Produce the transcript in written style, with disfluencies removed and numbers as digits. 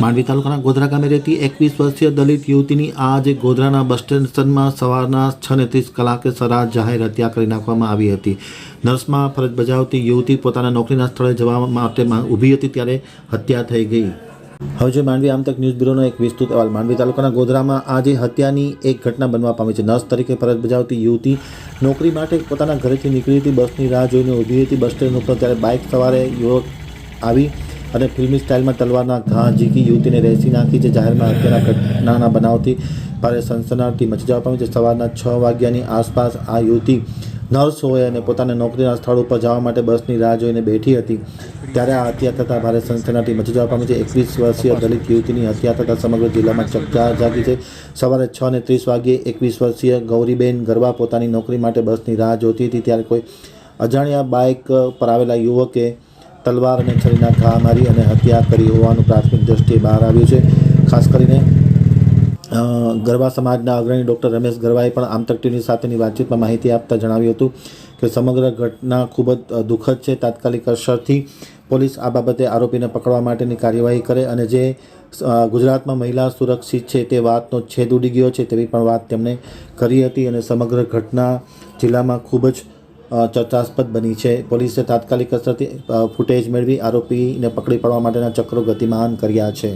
માંડવી તાલુકાના ગોધરા ગામે રહેતી 21 વર્ષીય દલિત યુવતીની આજે ગોધરાના બસ સ્ટેશનમાં સવારના 6:30 કલાકે સરાહ જાહેર હત્યા કરી નાખવામાં આવી હતી। નર્સમાં ફરજ બજાવતી યુવતી પોતાના નોકરીના સ્થળે જવા માટે ઊભી હતી ત્યારે હત્યા થઈ ગઈ। હવે જો માંડવી આમતક ન્યૂઝ બ્યુરોનો એક વિસ્તૃત અહેવાલ। માંડવી તાલુકાના ગોધરામાં આજે હત્યાની એક ઘટના બનવા પામી છે। નર્સ તરીકે ફરજ બજાવતી યુવતી નોકરી માટે પોતાના ઘરેથી નીકળી હતી। બસની રાહ જોઈને ઊભી હતી બસ સ્ટેશન ઉપર, ત્યારે બાઇક સવારે યુવક આવી અને ફિલ્મી સ્ટાઇલમાં તલવારના ઘા ઝીકી યુવતીને રેસી નાખી છે। જાહેરમાં હત્યાના ઘટનાના બનાવથી ભારે સનસનાટી મચી જવા પામી છે। સવારના 6 વાગ્યાની આસપાસ આ યુવતી નર્સ હોય અને પોતાના નોકરીના સ્થળ ઉપર જવા માટે બસની રાહ જોઈને બેઠી હતી, ત્યારે આ હત્યા થતાં ભારે સનસનાટી મચી જવા પામી છે। 21 વર્ષીય દલિત યુવતીની હત્યા થતાં સમગ્ર જિલ્લામાં ચકચાર જાગી છે। સવારે 6:30 વાગ્યે 21 વર્ષીય ગૌરીબેન ગરવા પોતાની નોકરી માટે બસની રાહ જોતી હતી, ત્યારે કોઈ અજાણ્યા બાઇક પર આવેલા યુવકે તલવાર અને છરીના ઘા મારી અને હત્યા કરી હોવાનું પ્રાથમિક દ્રષ્ટિએ બહાર આવ્યું છે। ખાસ કરીને ગરવા સમાજના અગ્રણી ડૉક્ટર રમેશ ગરવાએ પણ આમતક ટીવી સાથેની વાતચીતમાં માહિતી આપતા જણાવ્યું હતું કે સમગ્ર ઘટના ખૂબ જ દુઃખદ છે। તાત્કાલિક અસરથી પોલીસ આ બાબતે આરોપીને પકડવા માટેની કાર્યવાહી કરે અને જે ગુજરાતમાં મહિલા સુરક્ષિત છે તે વાતનો છેદ ઉડી ગયો છે તેવી પણ વાત તેમણે કરી હતી અને સમગ્ર ઘટના જિલ્લામાં ખૂબ જ ચર્ચાસ્પદ બની છે। પોલીસે તાત્કાલિક અસરથી ફૂટેજ મેળવી આરોપીને પકડી પાડવા માટેના ચક્રો ગતિમાન કર્યા છે।